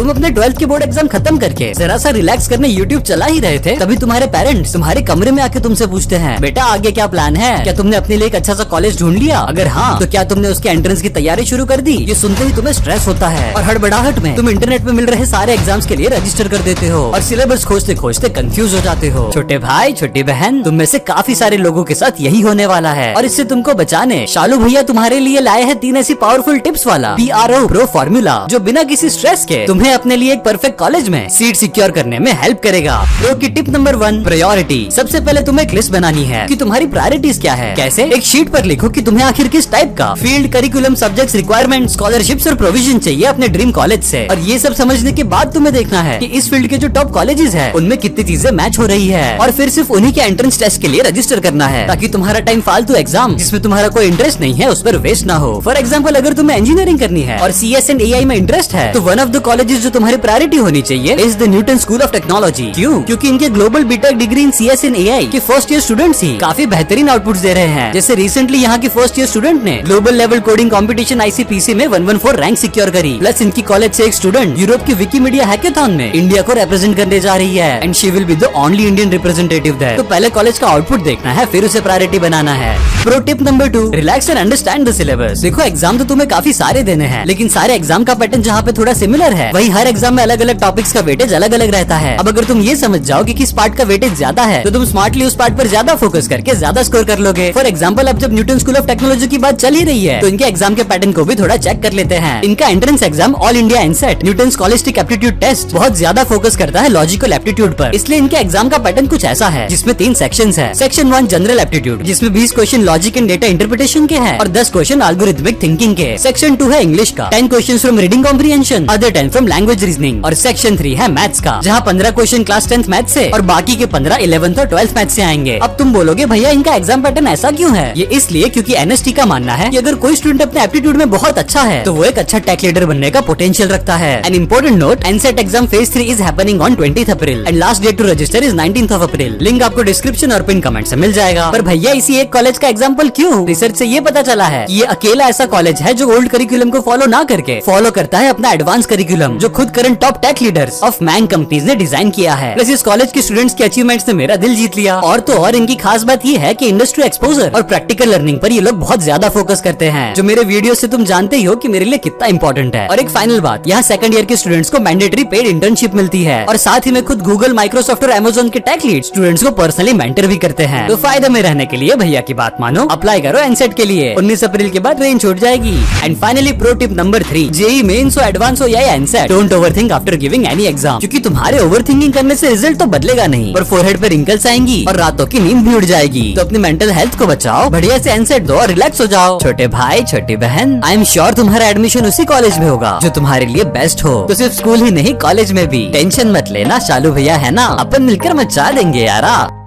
तुम अपने 12th के बोर्ड एग्जाम खत्म करके जरा सा रिलैक्स करने यूट्यूब चला ही रहे थे, तभी तुम्हारे पेरेंट्स तुम्हारे कमरे में आके तुमसे पूछते हैं, बेटा आगे क्या प्लान है, क्या तुमने अपने लिए एक अच्छा सा कॉलेज ढूंढ लिया, अगर हाँ तो क्या तुमने उसके एंट्रेंस की तैयारी शुरू कर दी। ये सुनते ही तुम्हें स्ट्रेस होता है और हड़बड़ाहट में तुम इंटरनेट पे मिल रहे सारे एग्जाम्स के लिए रजिस्टर कर देते हो और सिलेबस खोजते खोजते कंफ्यूज हो जाते हो। छोटे भाई छोटी बहन, तुम में से काफी सारे लोगों के साथ यही होने वाला है और इससे तुमको बचाने शालू भैया तुम्हारे लिए लाए हैं 3 ऐसी पावरफुल टिप्स वाला PRO प्रो फॉर्मूला, जो बिना किसी स्ट्रेस के तुम्हें अपने लिए एक परफेक्ट कॉलेज में सीट सिक्योर करने में हेल्प करेगा। प्रो की टिप नंबर 1, प्रायोरिटी। सबसे पहले तुम्हें एक लिस्ट बनानी है कि तुम्हारी प्रायोरिटीज क्या है। कैसे? एक शीट पर लिखो कि तुम्हें आखिर किस टाइप का field, curriculum, subjects, requirement, scholarships और प्रोविजन चाहिए अपने ड्रीम कॉलेज से। और ये सब समझने के बाद तुम्हें देखना है कि इस फील्ड के जो टॉप कॉलेजेस है उनमें कितनी चीजें मैच हो रही है और फिर सिर्फ उन्हीं के एंट्रेंस टेस्ट के लिए रजिस्टर करना है, ताकि तुम्हारा टाइम फालतू एग्जाम जिसमें तुम्हारा कोई इंटरेस्ट नहीं है उस पर वेस्ट ना हो। फॉर एग्जाम्पल, अगर तुम्हें इंजीनियरिंग करनी है और CS एंड AI में इंटरेस्ट है तो वन ऑफ द कॉलेजेस जो तुम्हारी प्रायोरिटी होनी चाहिए is the Newton school of technology. क्यों? क्योंकि इनके global BTech degree in CS and AI के फर्स्ट ईयर स्टूडेंट्स ही काफी बेहतरीन आउटपुट्स दे रहे हैं। जैसे रिसेंटली यहाँ की फर्स्ट ईयर स्टूडेंट ने global level coding competition ICPC में 114 रैंक सिक्योर करी। प्लस इनकी कॉलेज से एक स्टूडेंट यूरोप की विकीमीडिया हैकेथॉन में इंडिया को रिप्रेजेंट करने जा रही है and she will be the only Indian representative there. तो पहले कॉलेज का आउटपुट देखना है, फिर उसे प्रायोरिटी बनाना है। Pro tip number 2, relax and understand the syllabus. देखो, एग्जाम तो तुम्हें काफी सारे देने हैं, लेकिन सारे एग्जाम का पैटर्न जहाँ पे थोड़ा सिमिलर है, वही हर एग्जाम में अलग अलग टॉपिक्स का वेटेज अलग अलग रहता है। अब अगर तुम ये समझ जाओ कि किस पार्ट का वेटेज ज्यादा है तो तुम स्मार्टली उस पार्ट पर ज्यादा फोकस करके ज्यादा स्कोर कर लोगे। फॉर एग्जाम्पल, अब जब न्यूटन स्कूल ऑफ टेक्नोलॉजी की बात चल ही रही है तो इनके एग्जाम के पैटर्न को भी थोड़ा चेक कर लेते हैं। इनका entrance exam all India NSAT Newton scholastic aptitude test बहुत ज्यादा फोकस करता है लॉजिकल एप्टीट्यूड पर, इसलिए इनके एग्जाम का पैटर्न कुछ ऐसा है जिसमें 3 सेक्शंस है। सेक्शन 1 जनरल एप्टीट्यूड, जिसमें 20 question logic and data interpretation के हैं और 10 क्वेश्चन एल्गोरिथमिक थिंकिंग के। सेक्शन 2 है इंग्लिश का, 10 question from reading comprehension, other 10 from language reasoning. और सेक्शन 3 है मैथ्स का, जहाँ 15 क्वेश्चन क्लास 10th मैथ से और बाकी के 15 11th और 12th मैथ से आएंगे। अब तुम बोलोगे भैया इनका एग्जाम पैटर्न ऐसा क्यों है? ये इसलिए क्योंकि NST का मानना है कि अगर कोई स्टूडेंट अपने एप्टीट्यूड में बहुत अच्छा है तो वो एक अच्छा टेक लीडर बनने का पोटेंशियल रखता है। An important note, NSAT exam phase 3 is happening on 20th April and last date to register is 19th of April. Link आपको डिस्क्रिप्शन और पिन कमेंट से मिल जाएगा। पर भैया इसी एक कॉलेज का एग्जाम्पल क्यों? रिसर्च से ये पता चला है कि ये अकेला ऐसा कॉलेज है जो ओल्ड करिकुलम को फॉलो ना करके फॉलो करता है अपना एडवांस करिकुलम, जो खुद current top tech leaders of MAANG companies ने डिजाइन किया है। प्लस इस कॉलेज के स्टूडेंट्स के अचीवमेंट्स ने मेरा दिल जीत लिया। और तो और इनकी खास बात ये है कि इंडस्ट्री एक्सपोजर और प्रैक्टिकल लर्निंग पर ये लोग बहुत ज्यादा फोकस करते हैं, जो मेरे वीडियो से तुम जानते ही हो कि मेरे लिए कितना इंपॉर्टेंट है। और एक फाइनल बात, यहाँ सेकंड ईयर के स्टूडेंट्स को मैंडेटरी पेड इंटर्नशिप मिलती है और साथ ही में खुद गूगल, माइक्रोसॉफ्ट और अमेजोन के टेक लीड स्टूडेंट्स को पर्सनली मेंटर भी करते हैं। तो फायदे में रहने के लिए भैया की बात मानो, अप्लाई करो एनसेट के लिए। 19 अप्रैल के बाद रेंज छूट जाएगी। And finally pro tip number 3, JEE Mains हो, एडवांस हो या NSAT, don't overthink after giving any exam, क्योंकि तुम्हारे ओवरथिंकिंग करने से रिजल्ट तो बदलेगा नहीं, पर फोरहेड पे रिंकल्स आएंगी और रातों की नींद भी उड़ जाएगी। तो अपनी मेंटल हेल्थ को बचाओ, बढ़िया से एनसेट दो और रिलैक्स हो जाओ। छोटे भाई छोटी बहन, आई एम श्योर तुम्हारा एडमिशन उसी कॉलेज में होगा जो तुम्हारे लिए बेस्ट हो। तो सिर्फ स्कूल ही नहीं, कॉलेज में भी टेंशन मत लेना, शालू भैया है ना, अपन मिलकर मचा देंगे यारा।